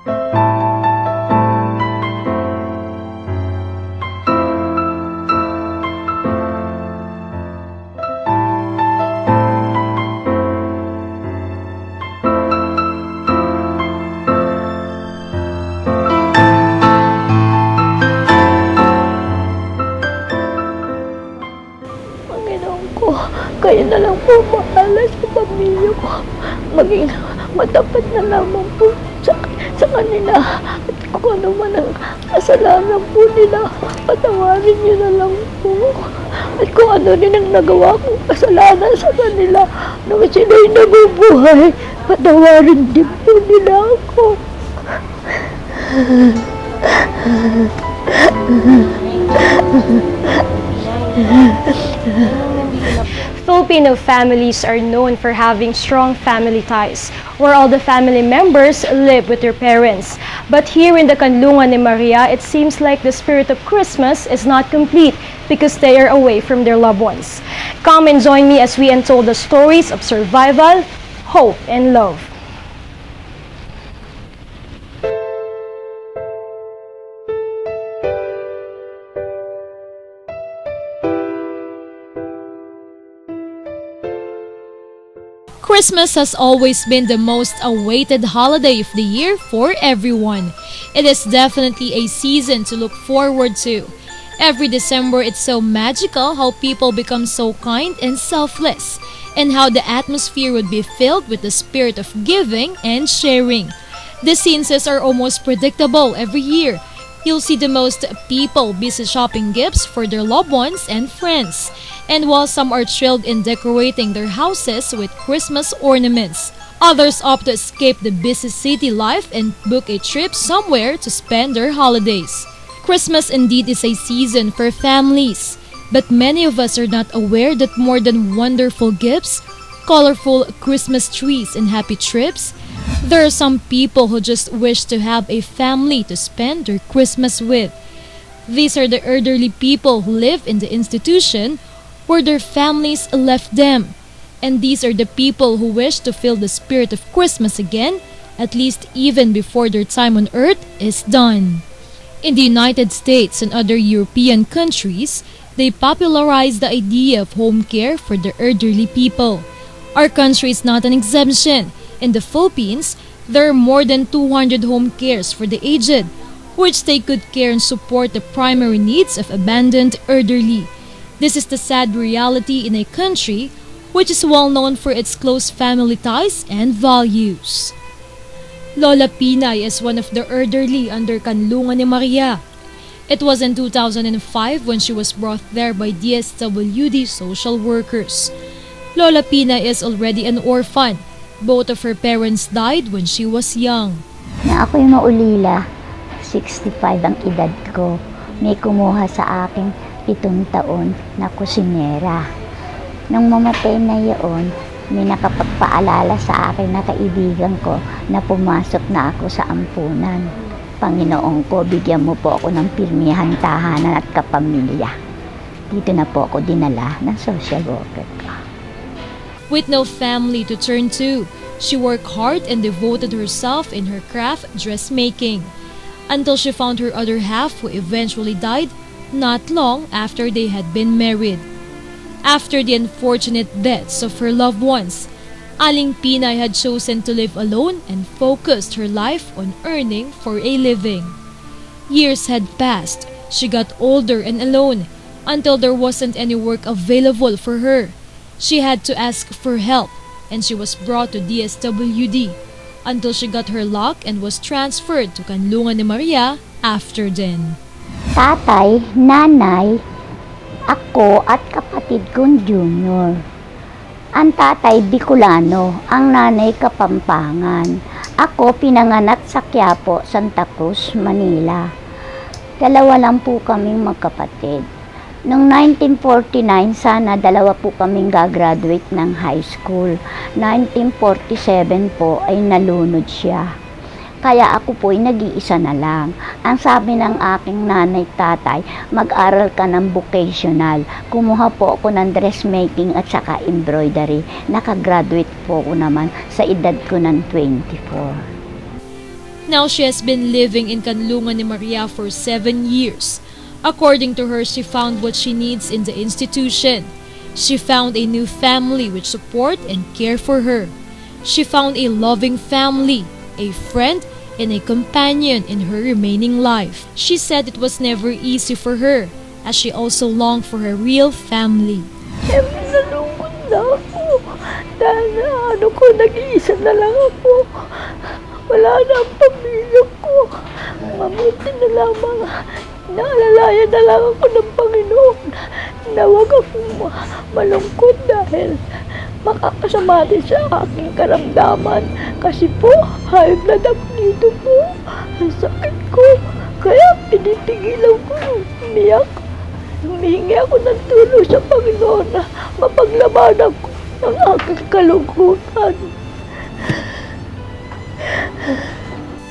Panginoon ko, kayo na lang po bahala sa pamilya ko. Maging matapat na lamang po sa kanila. At kung ano man ang kasalanan po nila, patawarin niyo na lang po. At kung ano rin ang nagawa kong kasalanan sa kanila, nung sila'y nabubuhay, patawarin din po nila ako. Filipino families are known for having strong family ties, where all the family members live with their parents. But here in the Kanlungan ni Maria, it seems like the spirit of Christmas is not complete because they are away from their loved ones. Come and join me as we untold the stories of survival, hope, and love. Christmas has always been the most awaited holiday of the year for everyone. It is definitely a season to look forward to. Every December, it's so magical how people become so kind and selfless, and how the atmosphere would be filled with the spirit of giving and sharing. The scenes are almost predictable every year. You'll see the most people busy shopping gifts for their loved ones and friends. And while some are thrilled in decorating their houses with Christmas ornaments, others opt to escape the busy city life and book a trip somewhere to spend their holidays. Christmas indeed is a season for families, but many of us are not aware that more than wonderful gifts, colorful Christmas trees, and happy trips, there are some people who just wish to have a family to spend their Christmas with. These are the elderly people who live in the institution where their families left them. And these are the people who wish to feel the spirit of Christmas again, at least even before their time on earth is done. In the United States and other European countries, they popularized the idea of home care for the elderly people. Our country is not an exemption. In the Philippines, there are more than 200 home cares for the aged, which take good care and support the primary needs of abandoned elderly. This is the sad reality in a country which is well known for its close family ties and values. Lola Pinay is one of the elderly under Kanlungan ni Maria. It was in 2005 when she was brought there by DSWD social workers. Lola Pinay is already an orphan. Both of her parents died when she was young. Na ako'y maulila, 65 ang edad ko. May kumuha sa akin 7 taon na kusinera. Nung mamatay na yun, may nakapagpaalala sa akin na kaibigan ko na pumasok na ako sa ampunan. Panginoon ko, bigyan mo po ako ng pirmihan, tahanan at kapamilya. Dito na po ako dinala ng social worker ko. With no family to turn to, she worked hard and devoted herself in her craft dressmaking until she found her other half, who eventually died not long after they had been married. After the unfortunate deaths of her loved ones, Aling Pinay had chosen to live alone and focused her life on earning for a living. Years had passed. She got older and alone until there wasn't any work available for her. She had to ask for help, and she was brought to DSWD until she got her luck and was transferred to Kanlungan ni Maria after then. Tatay, nanay, ako at kapatid kong junior. Ang tatay Bicolano, ang nanay Kapampangan. Ako pinanganak sa Quiapo, Santa Cruz, Manila. 2 lang po kaming magkapatid. Noong 1949, sana 2 po kaming gagraduate ng high school. 1947 po ay nalunod siya. Kaya ako po ay nag-iisa na lang. Ang sabi ng aking nanay tatay, mag-aral ka ng vocational. Kumuha po ako ng dressmaking at saka embroidery. Nakagraduate po ako naman sa edad ko ng 24. Now she has been living in Kanlungan ni Maria for 7 years. According to her, she found what she needs in the institution. She found a new family which support and care for her. She found a loving family, a friend, and a companion in her remaining life. She said it was never easy for her, as she also longed for her real family. Siyempre, nalungkot na ako. Dahil nag-iisa na lang ako. Wala na ang pamilya ko. Mabuti na lamang. Naalalayan na lang ako ng Panginoon na huwag akong malungkot dahil makakasama din sa aking karamdaman. Kasi po, high blood ako dito po. Ang sakit ko. Kaya pinipigilan ko yung umiyak. Humihingi ako ng tulong sa Panginoon na mapaglabanan ko ang aking kalungkutan.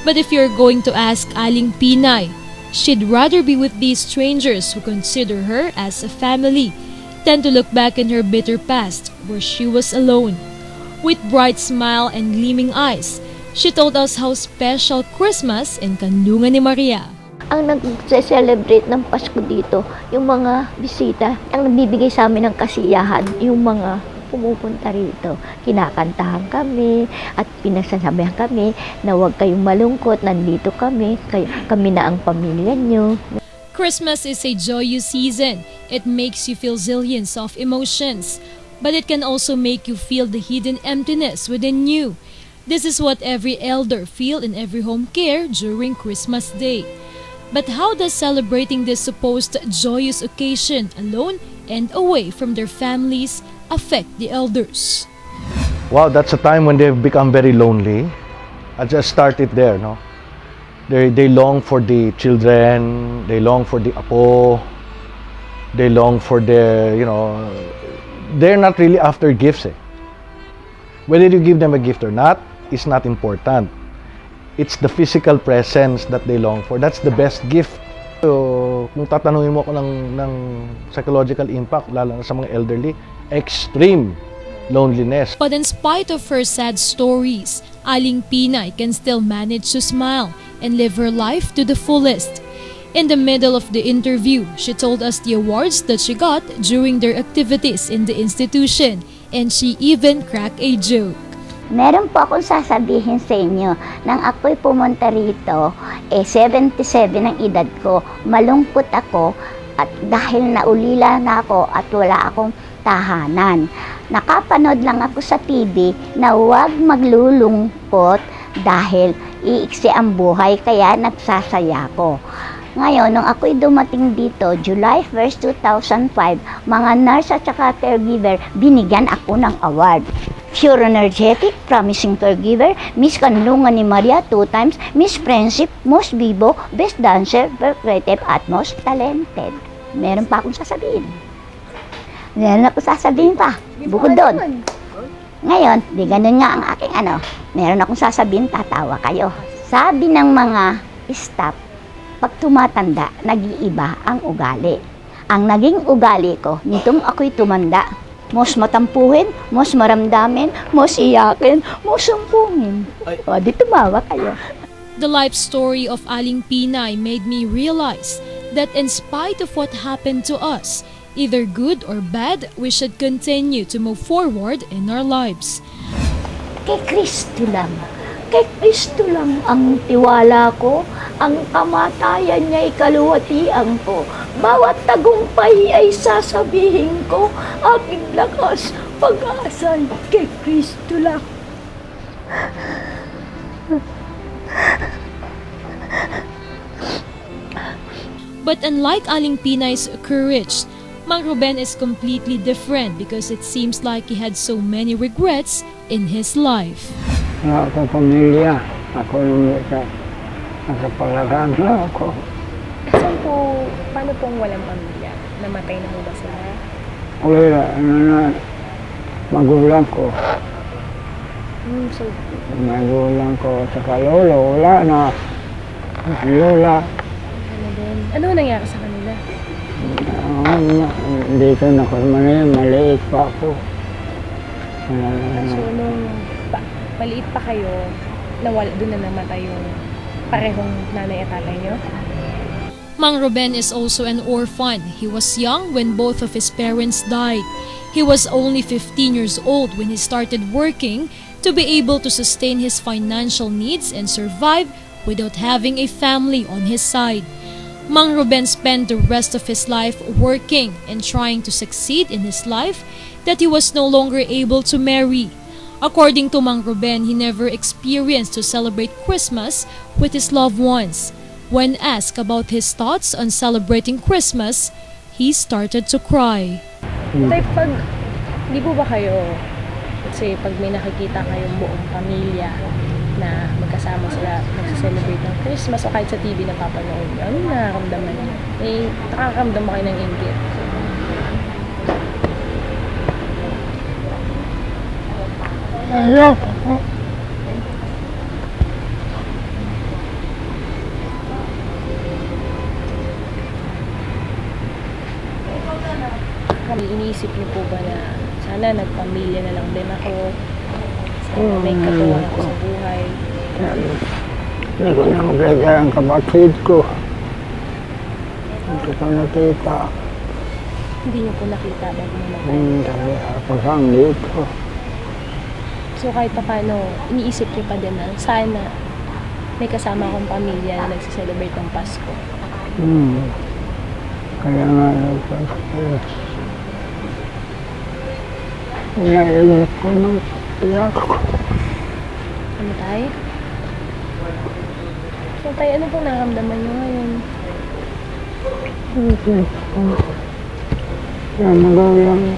But if you're going to ask Aling Pinay, she'd rather be with these strangers who consider her as a family than to look back in her bitter past where she was alone. With bright smile and gleaming eyes, she told us how special Christmas in Kanlungan ni Maria. Ang nag-celebrate ng Pasko dito, yung mga bisita, ang nagbibigay sa amin ng kasiyahan, yung mga pumupunta rito. Kinakantahan kami at pinasasabihan kami na huwag kayong malungkot, nandito kami, kami na ang pamilya nyo. Christmas is a joyous season. It makes you feel zillions of emotions, but it can also make you feel the hidden emptiness within you. This is what every elder feel in every home care during Christmas Day. But how does celebrating this supposed joyous occasion alone and away from their families affect the elders? Wow, that's a time when they've become very lonely. I just started there, no? They long for the children, they long for the apo, they long for their, they're not really after gifts. Whether you give them a gift or not is not important. It's the physical presence that they long for. That's the best gift. So, kung tatanungin mo ako ng psychological impact, lalo na sa mga elderly, extreme loneliness. But in spite of her sad stories, Aling Pinay can still manage to smile and live her life to the fullest. In the middle of the interview, she told us the awards that she got during their activities in the institution, and she even cracked a joke. Meron po akong sasabihin sa inyo, nang ako'y pumunta rito, 77 ang edad ko, malungkot ako at dahil naulila na ako at wala akong tahanan. Nakapanood lang ako sa TV na huwag maglulungkot dahil iiksi ang buhay kaya nagsasaya ko. Ngayon, nung ako'y dumating dito, July 1st, 2005, mga nurse at saka caregiver, binigyan ako ng award. Pure energetic, promising caregiver, Miss Kanlungan ni Maria 2 times, Miss Friendship, Most Vivo, Best Dancer, Very Creative, at Most Talented. Meron pa akong sasabihin. Meron ako sasabihin pa, bukod doon. Ngayon, di ganun nga ang aking meron akong sasabihin, tatawa kayo. Sabi ng mga staff, pag tumatanda, nag-iiba ang ugali. Ang naging ugali ko, nitong ako'y tumanda, mas matampuhin, mas maramdamin, mas iyakin, mas sumpungin. O, di tumawa kayo. The life story of Aling Pinay made me realize that in spite of what happened to us, either good or bad, we should continue to move forward in our lives. Kay Kristo lang. Kay Kristo lang ang tiwala ko, ang kamatayan niya'y kaluwatian ko. Bawat tagumpay ay sasabihin ko, aking lakas, pag-asa kay Kristo lang. But unlike Aling Pinay's courage, Mang Ruben is completely different because it seems like he had so many regrets in his life. Wala akong pamilya. Ako yung nakapalagaan na ako. Paano pong walang pamilya? Namatay na mo ba sila? Wala, magulang ko. So, Magulang ko, saka lolo, wala na. Lola. ano nangyari sa kanila? Dito na ko maliit pa ako. So, nung maliit pa kayo, doon na namatay yung parehong nanay at tatay niyo? Mang Ruben is also an orphan. He was young when both of his parents died. He was only 15 years old when he started working to be able to sustain his financial needs and survive without having a family on his side. Mang Ruben spent the rest of his life working and trying to succeed in his life that he was no longer able to marry. According to Mang Ruben, he never experienced to celebrate Christmas with his loved ones. When asked about his thoughts on celebrating Christmas, he started to cry. Tay, pag, di po ba kayo, let's say, pag may nakikita kayong buong pamilya na magkasama sila, magsa-celebrate ng Christmas o kahit sa TV na papanood nyo, ano nakakamdaman nyo? May nakakaramdam ba kayo ng inggit? Iniisip niyo po ba na sana nagpamilya na lang din ako, sana may katuwang ako sa buhay? Hindi ko na makita ang kapatid ko. Hindi ko nakita. Hindi niyo po nakita bago mamatay. Sabi ako saan dito. So kahit pa paano, iniisip niyo pa din na sana may kasama akong pamilya na nagsiselebrate ng Pasko. Kaya nga nagpapalala. Naiinip ko ng iyak ko. Ano tayo? So tayo, ano pong nakaramdaman niyo ngayon? Kaya magawang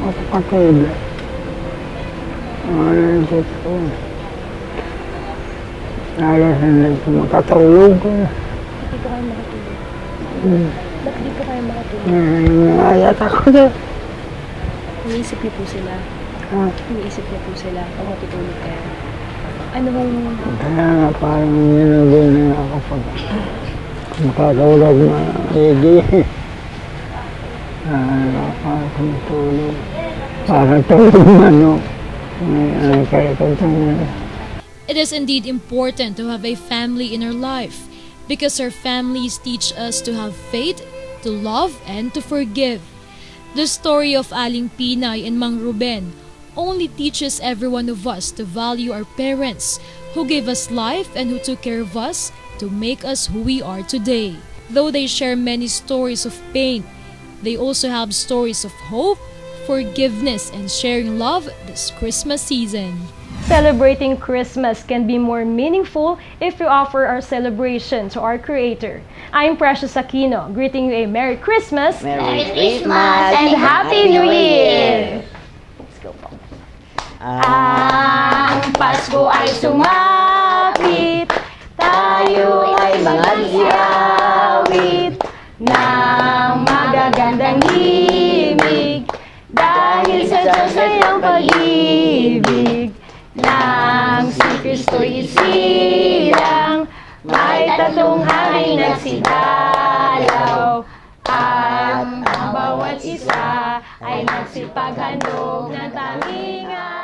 kapatid. Ang naisip ko. Lalo sa hindi ko makatulog. Ba't di po kayo makatulog? Ba't di po kayo makatulog? Ayat ako na. Iniisip niyo po sila. Iniisip niyo po sila pag matutulog kayo. Ano hong... Kaya nga parang nilugoy na ako pag makatulog na higi. Parang tumutulog. Parang tulog manok. It is indeed important to have a family in our life because our families teach us to have faith, to love, and to forgive. The story of Aling Pinay and Mang Ruben only teaches every one of us to value our parents who gave us life and who took care of us to make us who we are today. Though they share many stories of pain, they also have stories of hope, forgiveness, and sharing love this Christmas season. Celebrating Christmas can be more meaningful if we offer our celebration to our Creator. I'm Precious Aquino, greeting you a Merry Christmas, Merry Christmas and Happy New Year! Let's go po. Ang Pasko ay sumapit, tayo ay mag-iawit ng magagandang himig dahil sa Diyos ay ang pag-ibig. Nang si Kristo'y isilang, may tatlong haring nagsidalaw, at ang bawat isa ay nagsipaghandog ng talinga.